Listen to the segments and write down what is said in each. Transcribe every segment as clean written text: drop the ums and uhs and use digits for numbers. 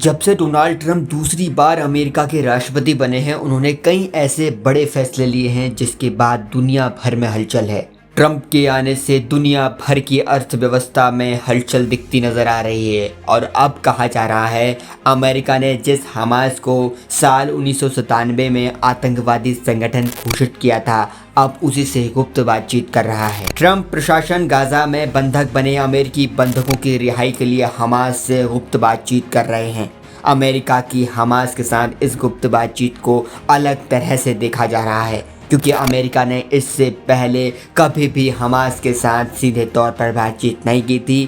जब से Donald Trump दूसरी बार अमेरिका के राष्ट्रपति बने हैं, उन्होंने कई ऐसे बड़े फैसले लिए हैं जिसके बाद दुनिया भर में हलचल है। ट्रंप के आने से दुनिया भर की अर्थव्यवस्था में हलचल दिखती नजर आ रही है और अब कहा जा रहा है अमेरिका ने जिस हमास को साल 1997 में आतंकवादी संगठन घोषित किया था, अब उसी से गुप्त बातचीत कर रहा है। ट्रंप प्रशासन गाजा में बंधक बने अमेरिकी बंधकों की रिहाई के लिए हमास से गुप्त बातचीत कर रहे हैं। अमेरिका की हमास के साथ इस गुप्त बातचीत को अलग तरह से देखा जा रहा है क्योंकि अमेरिका ने इससे पहले कभी भी हमास के साथ सीधे तौर पर बातचीत नहीं की थी।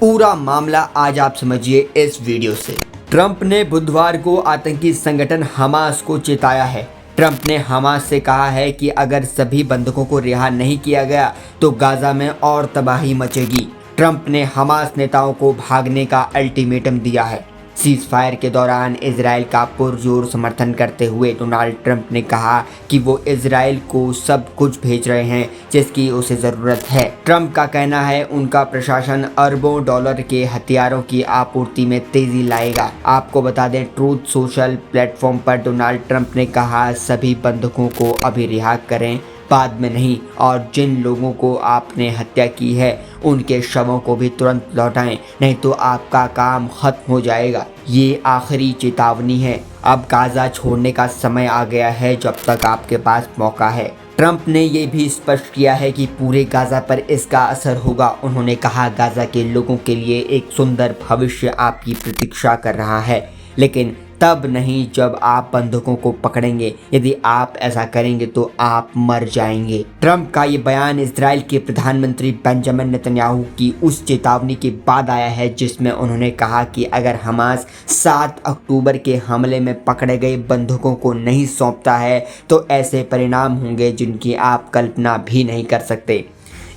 पूरा मामला आज आप समझिए इस वीडियो से। ट्रंप ने बुधवार को आतंकी संगठन हमास को चेताया है। ट्रंप ने हमास से कहा है कि अगर सभी बंधकों को रिहा नहीं किया गया तो गाजा में और तबाही मचेगी। ट्रंप ने हमास नेताओं को भागने का अल्टीमेटम दिया है। सीज फायर के दौरान इजराइल का पुरजोर समर्थन करते हुए डोनाल्ड ट्रंप ने कहा कि वो इजराइल को सब कुछ भेज रहे हैं जिसकी उसे ज़रूरत है। ट्रंप का कहना है उनका प्रशासन अरबों डॉलर के हथियारों की आपूर्ति में तेजी लाएगा। आपको बता दें, ट्रूथ सोशल प्लेटफॉर्म पर डोनाल्ड ट्रंप ने कहा सभी बंधकों को अभी रिहा करें, बाद में नहीं, और जिन लोगों को आपने हत्या की है उनके शवों को भी तुरंत लौटाएं, नहीं तो आपका काम खत्म हो जाएगा। ये आखिरी चेतावनी है। अब गाजा छोड़ने का समय आ गया है जब तक आपके पास मौका है। ट्रंप ने ये भी स्पष्ट किया है कि पूरे गाजा पर इसका असर होगा। उन्होंने कहा गाजा के लोगों के लिए एक सुंदर भविष्य आपकी प्रतीक्षा कर रहा है, लेकिन तब नहीं जब आप बंधकों को पकड़ेंगे। यदि आप ऐसा करेंगे तो आप मर जाएंगे। ट्रंप का ये बयान इजराइल के प्रधानमंत्री बेंजामिन नेतन्याहू की उस चेतावनी के बाद आया है जिसमें उन्होंने कहा कि अगर हमास 7 अक्टूबर के हमले में पकड़े गए बंधकों को नहीं सौंपता है तो ऐसे परिणाम होंगे जिनकी आप कल्पना भी नहीं कर सकते।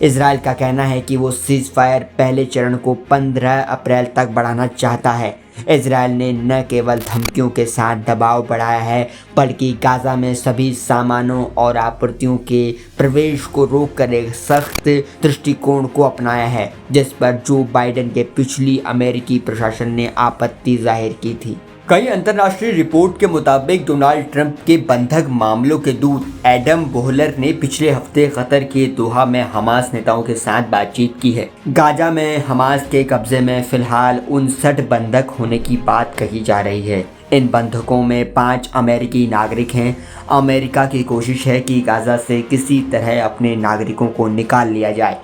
इजराइल का कहना है कि वो सीज फायर पहले चरण को 15 अप्रैल तक बढ़ाना चाहता है। इजराइल ने न केवल धमकियों के साथ दबाव बढ़ाया है बल्कि गाजा में सभी सामानों और आपूर्तियों के प्रवेश को रोककर एक सख्त दृष्टिकोण को अपनाया है जिस पर जो बाइडेन के पिछली अमेरिकी प्रशासन ने आपत्ति जाहिर की थी। कई अंतर्राष्ट्रीय रिपोर्ट के मुताबिक डोनाल्ड ट्रंप के बंधक मामलों के दूत एडम बोहलर ने पिछले हफ्ते कतर के दोहा में हमास नेताओं के साथ बातचीत की है। गाजा में हमास के कब्जे में फिलहाल 59 बंधक होने की बात कही जा रही है। इन बंधकों में 5 अमेरिकी नागरिक हैं। अमेरिका की कोशिश है कि गाजा से किसी तरह अपने नागरिकों को निकाल लिया जाए।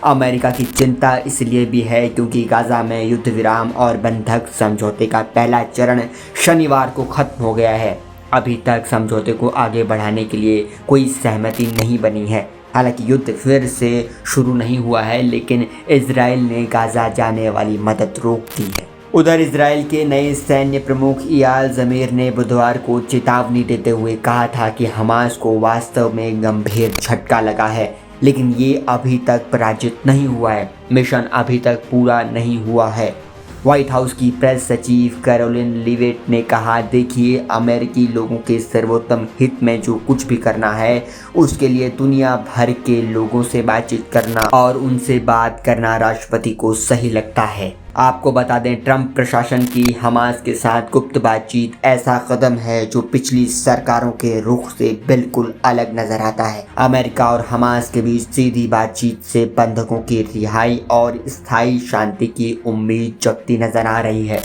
अमेरिका की चिंता इसलिए भी है क्योंकि गाजा में युद्ध विराम और बंधक समझौते का पहला चरण शनिवार को खत्म हो गया है। अभी तक समझौते को आगे बढ़ाने के लिए कोई सहमति नहीं बनी है। हालांकि युद्ध फिर से शुरू नहीं हुआ है, लेकिन इजराइल ने गाजा जाने वाली मदद रोक दी है। उधर इजराइल के नए सैन्य प्रमुख इयाल ज़मीर ने बुधवार को चेतावनी देते हुए कहा था कि हमास को वास्तव में गंभीर झटका लगा है, लेकिन ये अभी तक पराजित नहीं हुआ है। मिशन अभी तक पूरा नहीं हुआ है। व्हाइट हाउस की प्रेस सचिव कैरोलिन लीविट ने कहा, देखिए, अमेरिकी लोगों के सर्वोत्तम हित में जो कुछ भी करना है उसके लिए दुनिया भर के लोगों से बातचीत करना और उनसे बात करना राष्ट्रपति को सही लगता है। आपको बता दें, ट्रंप प्रशासन की हमास के साथ गुप्त बातचीत ऐसा कदम है जो पिछली सरकारों के रुख से बिल्कुल अलग नजर आता है। अमेरिका और हमास के बीच सीधी बातचीत से बंधकों की रिहाई और स्थायी शांति की उम्मीद जगती नजर आ रही है।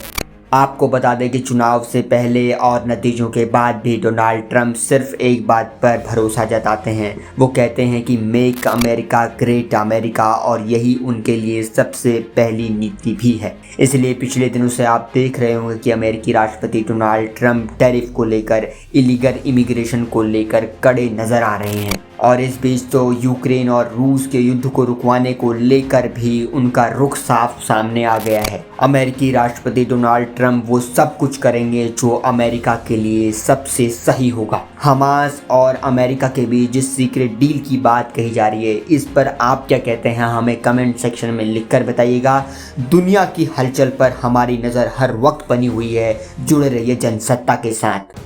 आपको बता दें कि चुनाव से पहले और नतीजों के बाद भी डोनाल्ड ट्रंप सिर्फ एक बात पर भरोसा जताते हैं। वो कहते हैं कि मेक अमेरिका ग्रेट अमेरिका, और यही उनके लिए सबसे पहली नीति भी है। इसलिए पिछले दिनों से आप देख रहे होंगे कि अमेरिकी राष्ट्रपति डोनाल्ड ट्रंप टैरिफ को लेकर, इलीगल इमिग्रेशन को लेकर कड़े नजर आ रहे हैं। और इस बीच तो यूक्रेन और रूस के युद्ध को रुकवाने को लेकर भी उनका रुख साफ सामने आ गया है। अमेरिकी राष्ट्रपति डोनाल्ड ट्रंप वो सब कुछ करेंगे जो अमेरिका के लिए सबसे सही होगा। हमास और अमेरिका के बीच जिस सीक्रेट डील की बात कही जा रही है, इस पर आप क्या कहते हैं हमें कमेंट सेक्शन में लिखकर बताइएगा। दुनिया की हलचल पर हमारी नज़र हर वक्त बनी हुई है। जुड़े रहिए जनसत्ता के साथ।